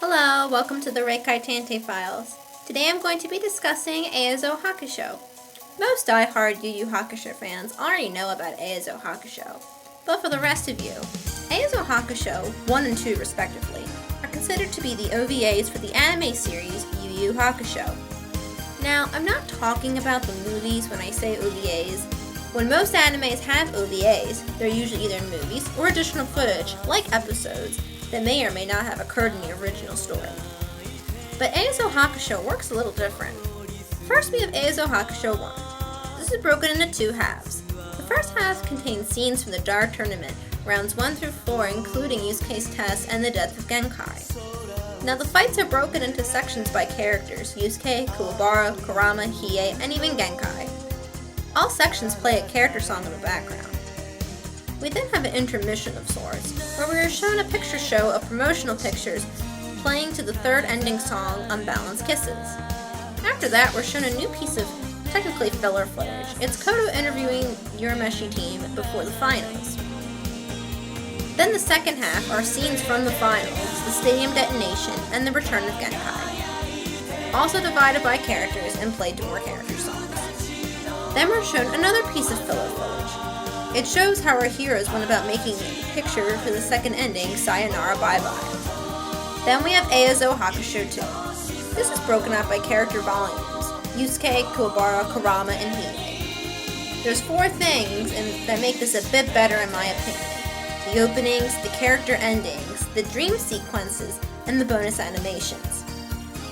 Hello, welcome to the Reikai Tante Files. Today I'm going to be discussing Eizou Hakusho. Most die-hard Yu Yu Hakusho fans already know about Eizou Hakusho, but for the rest of you, Eizou Hakusho 1 and 2 respectively are considered to be the OVAs for the anime series Yu Yu Hakusho. Now, I'm not talking about the movies when I say OVAs. When most animes have OVAs, they're usually either movies or additional footage, like episodes, that may or may not have occurred in the original story. But Eizou Hakusho works a little different. First we have Eizou Hakusho 1. This is broken into two halves. The first half contains scenes from the Dark Tournament, rounds 1 through 4, including Yusuke's test and the death of Genkai. Now the fights are broken into sections by characters: Yusuke, Kuwabara, Kurama, Hiei, and even Genkai. All sections play a character song in the background. We then have an intermission of sorts, where we are shown a picture show of promotional pictures playing to the third ending song, Unbalanced Kisses. After that, we're shown a new piece of technically filler footage. It's Koto interviewing Urameshi team before the finals. Then the second half are scenes from the finals, the stadium detonation, and the return of Genkai. Also divided by characters and played to more character songs. Then we're shown another piece of filler footage. It shows how our heroes went about making a picture for the second ending, Sayonara Bye Bye. Then we have Eizou Hakusho 2. This is broken up by character volumes: Yusuke, Kuwabara, Kurama, and Hiei. There's 4 things that make this a bit better in my opinion: the openings, the character endings, the dream sequences, and the bonus animations.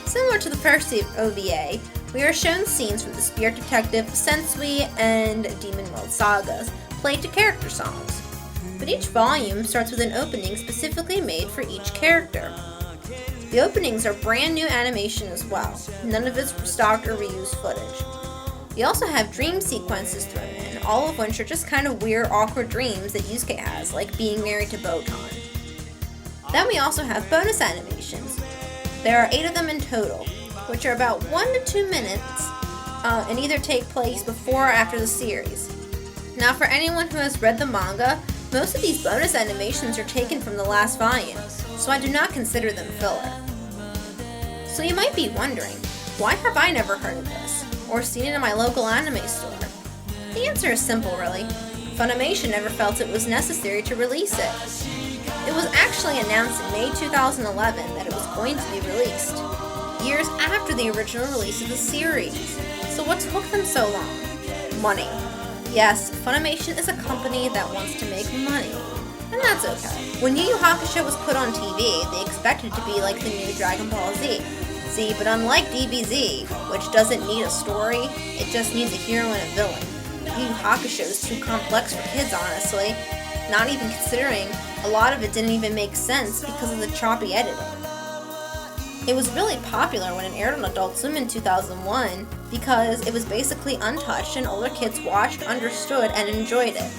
Similar to the first OVA, we are shown scenes from the Spirit Detective, Sensui, and Demon World sagas, played to character songs. But each volume starts with an opening specifically made for each character. The openings are brand new animation as well, none of it's stocked or reused footage. We also have dream sequences thrown in, all of which are just kind of weird, awkward dreams that Yusuke has, like being married to Botan. Then we also have bonus animations. There are 8 of them in total, which are about 1 to 2 minutes and either take place before or after the series. Now, for anyone who has read the manga, most of these bonus animations are taken from the last volume, so I do not consider them filler. So you might be wondering, why have I never heard of this, or seen it in my local anime store? The answer is simple, really. Funimation never felt it was necessary to release it. It was actually announced in May 2011 that it was going to be released, years after the original release of the series. So what took them so long? Money. Yes, Funimation is a company that wants to make money, and that's okay. When Yu Yu Hakusho was put on TV, they expected it to be like the new Dragon Ball Z. See, but unlike DBZ, which doesn't need a story, it just needs a hero and a villain. Yu Yu Hakusho is too complex for kids, honestly, not even considering a lot of it didn't even make sense because of the choppy editing. It was really popular when it aired on Adult Swim in 2001 because it was basically untouched and older kids watched, understood, and enjoyed it.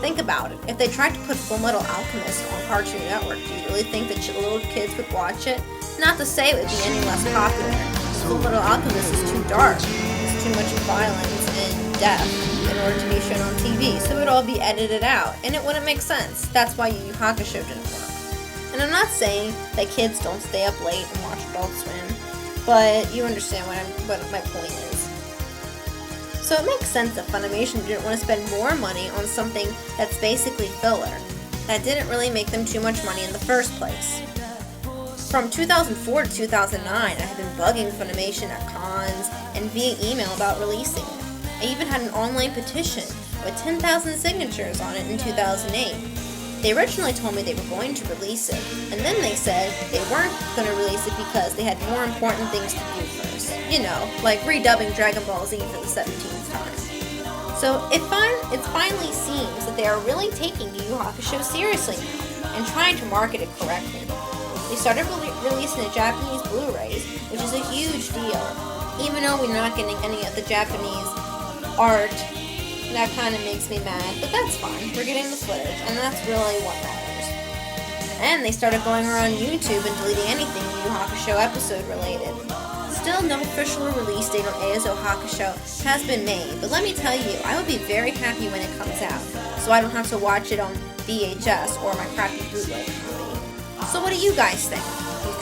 Think about it. If they tried to put Fullmetal Alchemist on Cartoon Network, do you really think that little kids would watch it? Not to say it would be any less popular. Fullmetal Alchemist is too dark. There's too much violence and death in order to be shown on TV, so it would all be edited out, and it wouldn't make sense. That's why Yu Yu Hakusho didn't work. And I'm not saying that kids don't stay up late and watch Adult Swim, but you understand what my point is. So it makes sense that Funimation didn't want to spend more money on something that's basically filler, that didn't really make them too much money in the first place. From 2004 to 2009, I have been bugging Funimation at cons and via email about releasing it. I even had an online petition with 10,000 signatures on it in 2008. They originally told me they were going to release it, and then they said they weren't going to release it because they had more important things to do first. You know, like redubbing Dragon Ball Z for the 17th time. So it finally seems that they are really taking Yu Yu Hakusho seriously now, and trying to market it correctly. They started releasing the Japanese Blu-rays, which is a huge deal, even though we're not getting any of the Japanese art. That kind of makes me mad, but that's fine. We're getting the footage, and that's really what matters. And they started going around YouTube and deleting anything Yu Yu Hakusho episode related. Still, no official release date on Eizou Hakusho has been made, but let me tell you, I will be very happy when it comes out, so I don't have to watch it on VHS or my crappy bootleg copy. So what do you guys think?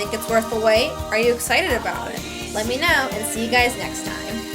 think it's worth the wait? Are you excited about it? Let me know, and see you guys next time.